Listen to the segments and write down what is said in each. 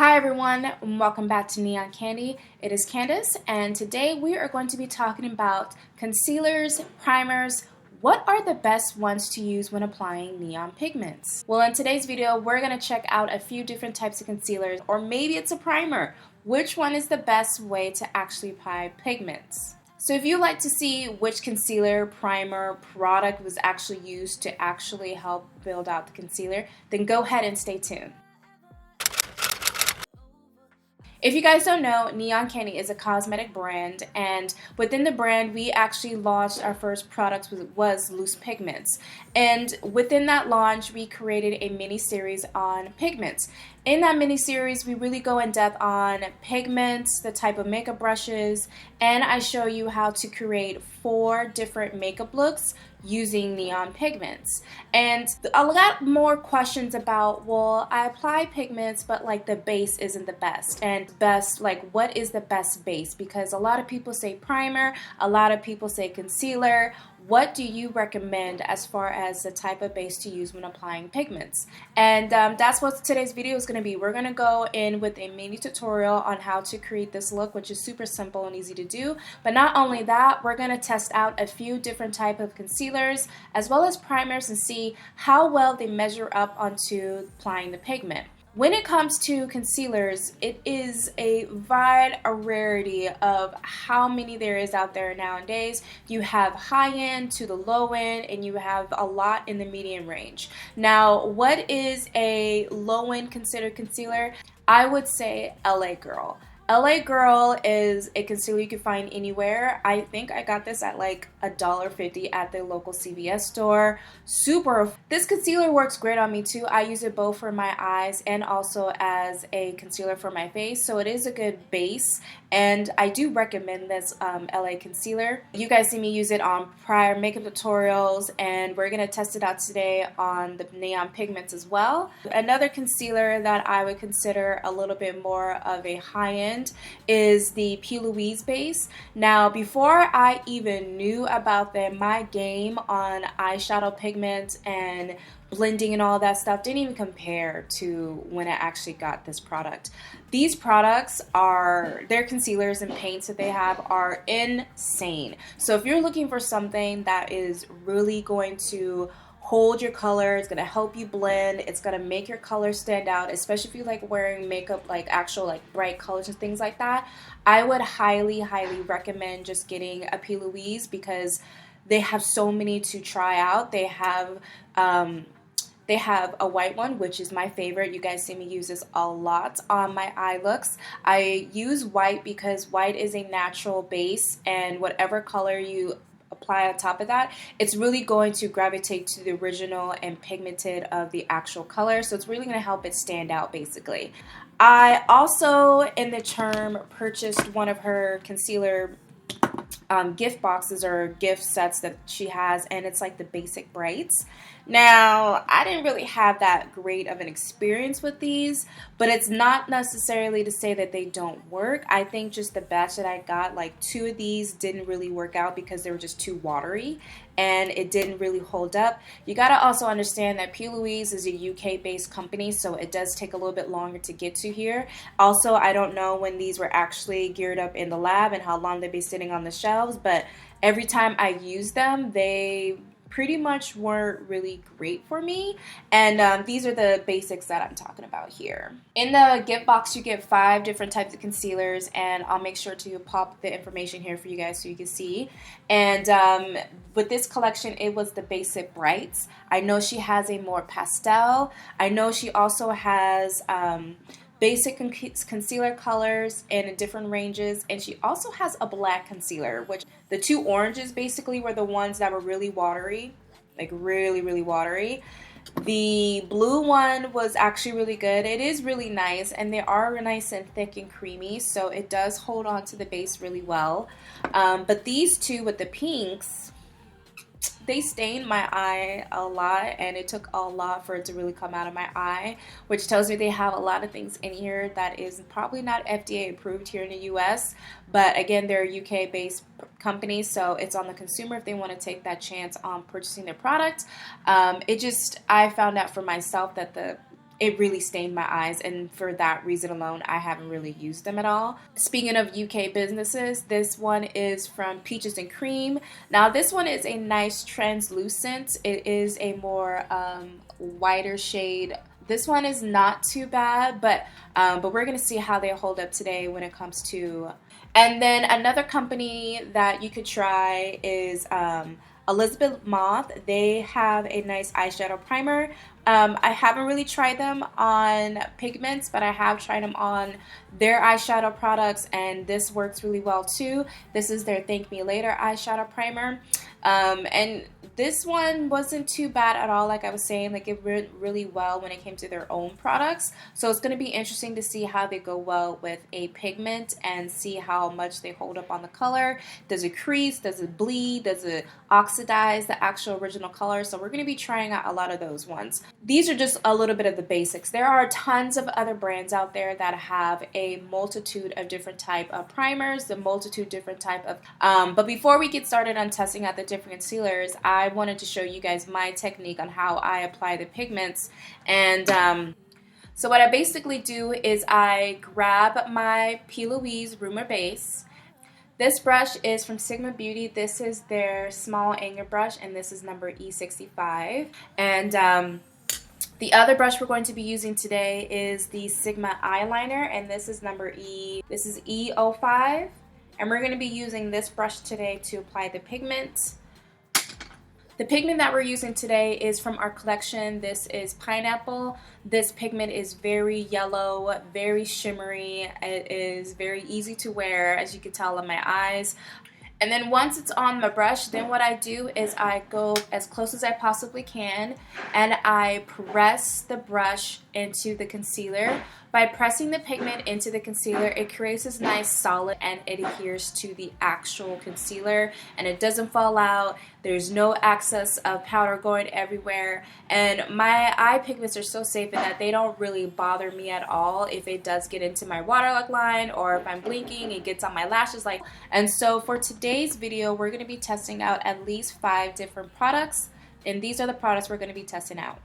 Hi everyone, and welcome back to Neon Candy. It is Candace, and today we are going to be talking about concealers, primers. What are the best ones to use when applying neon pigments? Well, in today's video, we're going to check out a few different types of concealers, or maybe it's a primer. Which one is the best way to actually apply pigments? So if you'd like to see which concealer, primer, product was actually used to actually help build out the concealer, then go ahead and stay tuned. If you guys don't know, Neon Candy is a cosmetic brand, and within the brand, we actually launched our first product was loose pigments. And within that launch, we created a mini series on pigments. In that mini series, we really go in depth on pigments, the type of makeup brushes, and I show you how to create 4 different makeup looks using neon pigments. And a lot more questions about, well, I apply pigments, but like the base isn't the best. And best, like what is the best base? Because a lot of people say primer, a lot of people say concealer. What do you recommend as far as the type of base to use when applying pigments? And that's what today's video is going to be. We're going to go in with a mini tutorial on how to create this look, which is super simple and easy to do. But not only that, we're going to test out a few different type of concealers as well as primers and see how well they measure up onto applying the pigment. When it comes to concealers, it is a wide rarity of how many there is out there nowadays. You have high-end to the low-end, and you have a lot in the medium range. Now, what is a low-end considered concealer? I would say LA Girl. LA Girl is a concealer you can find anywhere. I think I got this at like $1.50 at the local CVS store. This concealer works great on me too. I use it both for my eyes and also as a concealer for my face. So it is a good base, and I do recommend this LA concealer. You guys see me use it on prior makeup tutorials, and we're going to test it out today on the neon pigments as well. Another concealer that I would consider a little bit more of a high-end is the P. Louise base. Now, before I even knew about them, my game on eyeshadow pigments and blending and all that stuff didn't even compare to when I actually got this product. These products their concealers and paints that they have are insane. So if you're looking for something that is really going to hold your color, it's gonna help you blend, it's gonna make your color stand out, especially if you like wearing makeup, like actual like bright colors and things like that, I would highly recommend just getting a P. Louise, because they have so many to try out. They have a white one, which is my favorite. You guys see me use this a lot on my eye looks. I use white because white is a natural base, and whatever color you apply on top of that, it's really going to gravitate to the original and pigmented of the actual color, so it's really going to help it stand out basically. I also, in the term, purchased one of her concealer gift boxes or gift sets that she has, and it's like the Basic Brights. Now, I didn't really have that great of an experience with these, but it's not necessarily to say that they don't work. I think just the batch that I got, like 2 of these didn't really work out because they were just too watery and it didn't really hold up. You gotta also understand that P. Louise is a UK based company, so it does take a little bit longer to get to here. Also, I don't know when these were actually geared up in the lab and how long they'd be sitting on the shelves, but every time I use them, they pretty much weren't really great for me, and these are the basics that I'm talking about here. In the gift box, you get 5 different types of concealers, and I'll make sure to pop the information here for you guys so you can see. And with this collection, it was the Basic Brights. I know she has a more pastel. I know she also has basic concealer colors in different ranges, and she also has a black concealer, which the 2 oranges basically were the ones that were really watery, like really watery. The blue one was actually really good. It is really nice, and they are nice and thick and creamy, so it does hold on to the base really well. But these 2 with the pinks, they stained my eye a lot, and it took a lot for it to really come out of my eye, which tells me they have a lot of things in here that is probably not FDA approved here in the US, but again, they're a UK based company, so it's on the consumer if they want to take that chance on purchasing their product. I found out for myself that it really stained my eyes, and for that reason alone, I haven't really used them at all. Speaking of UK businesses, this one is from Peaches and Cream. Now this one is a nice translucent. It is a more whiter shade. This one is not too bad, but we're gonna see how they hold up today when it comes to. And then another company that you could try is Elizabeth Moth. They have a nice eyeshadow primer. I haven't really tried them on Pigments, but I have tried them on their eyeshadow products, and this works really well too. This is their Thank Me Later eyeshadow primer. And this one wasn't too bad at all. Like I was saying, like it went really well when it came to their own products. So it's going to be interesting to see how they go well with a pigment and see how much they hold up on the color. Does it crease? Does it bleed? Does it oxidize the actual original color? So we're going to be trying out a lot of those ones. These are just a little bit of the basics. There are tons of other brands out there that have a multitude of different type of primers, a multitude different type of, but before we get started on testing out the different concealers, I wanted to show you guys my technique on how I apply the pigments. And so what I basically do is I grab my P. Louise Reever base. This brush is from Sigma Beauty. This is their small angle brush, and this is number E65. And the other brush we're going to be using today is the Sigma eyeliner, and this is number E05. And we're going to be using this brush today to apply the pigment. The pigment that we're using today is from our collection. This is Pineapple. This pigment is very yellow, very shimmery. It is very easy to wear, as you can tell on my eyes. And then once it's on my brush, then what I do is I go as close as I possibly can and I press the brush into the concealer. By pressing the pigment into the concealer, it creates this nice solid and it adheres to the actual concealer and it doesn't fall out. There's no excess of powder going everywhere. And my eye pigments are so safe in that they don't really bother me at all. If it does get into my waterlock line or if I'm blinking, it gets on my lashes. And so for today's video, we're going to be testing out at least 5 different products. And these are the products we're going to be testing out.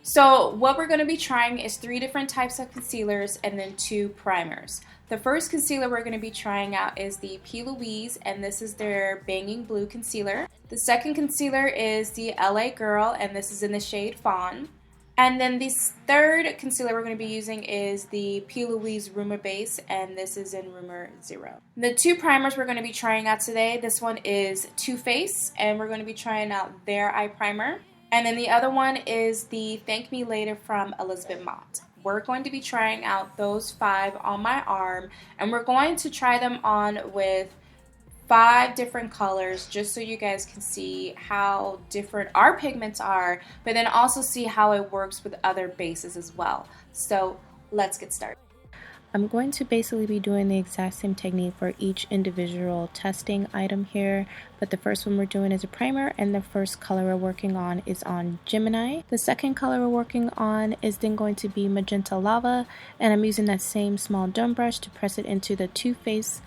So what we're going to be trying is 3 different types of concealers and then 2 primers. The first concealer we're going to be trying out is the P. Louise, and this is their Banging Blue Concealer. The second concealer is the LA Girl, and this is in the shade Fawn. And then the third concealer we're going to be using is the P. Louise Reever Base, and this is in Reever 0. The 2 primers we're going to be trying out today, this one is Too Faced, and we're going to be trying out their eye primer. And then the other one is the Thank Me Later from Elizabeth Moth. We're going to be trying out those 5 on my arm, and we're going to try them on with 5 different colors just so you guys can see how different our pigments are, but then also see how it works with other bases as well. So let's get started. I'm going to basically be doing the exact same technique for each individual testing item here, but the first one we're doing is a primer, and the first color we're working on is on Gemini. The second color we're working on is then going to be Magenta Lava, and I'm using that same small dome brush to press it into the Too Faced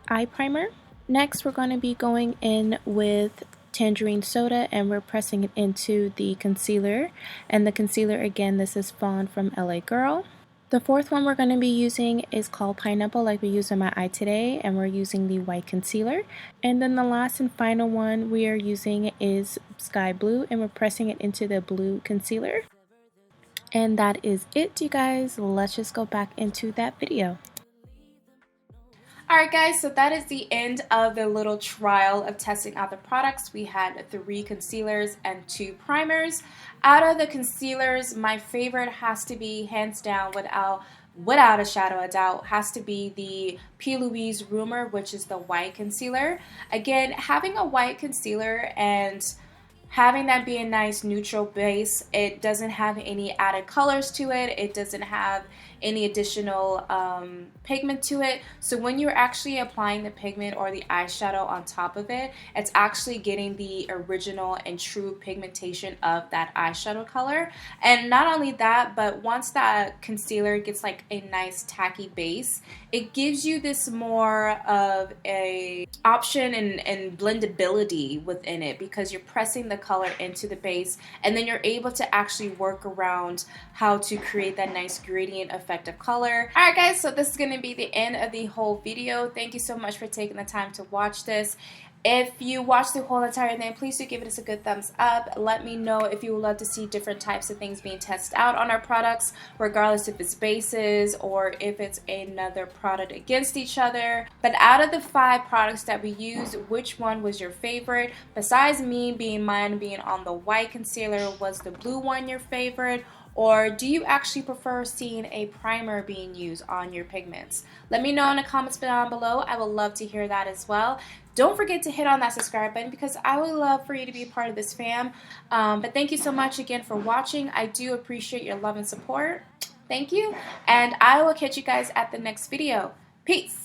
eye primer. Next, we're going to be going in with Tangerine Soda, and we're pressing it into the concealer, and the concealer again, this is Fawn from LA Girl. The fourth one we're going to be using is called Pineapple, like we used on my eye today, and we're using the white concealer. And then the last and final one we are using is Sky Blue, and we're pressing it into the blue concealer. And that is it, you guys. Let's just go back into that video. Alright guys, so that is the end of the little trial of testing out the products. We had 3 concealers and 2 primers. Out of the concealers, my favorite has to be, hands down, without a shadow of doubt, has to be the P. Louise Reever, which is the white concealer. Again, having a white concealer and having that be a nice neutral base, it doesn't have any added colors to it. It doesn't have any additional pigment to it. So when you're actually applying the pigment or the eyeshadow on top of it, it's actually getting the original and true pigmentation of that eyeshadow color. And not only that, but once that concealer gets like a nice tacky base, it gives you this more of a option and blendability within it, because you're pressing the color into the base and then you're able to actually work around how to create that nice gradient effect of color. Alright guys, so this is going to be the end of the whole video. Thank you so much for taking the time to watch this. If you watched the whole entire thing, please do give it a good thumbs up. Let me know if you would love to see different types of things being tested out on our products, regardless if it's bases or if it's another product against each other. But out of the 5 products that we used, which one was your favorite? Besides me being on the white concealer, was the blue one your favorite? Or do you actually prefer seeing a primer being used on your pigments? Let me know in the comments down below. I would love to hear that as well. Don't forget to hit on that subscribe button, because I would love for you to be a part of this fam. But thank you so much again for watching. I do appreciate your love and support. Thank you. And I will catch you guys at the next video. Peace.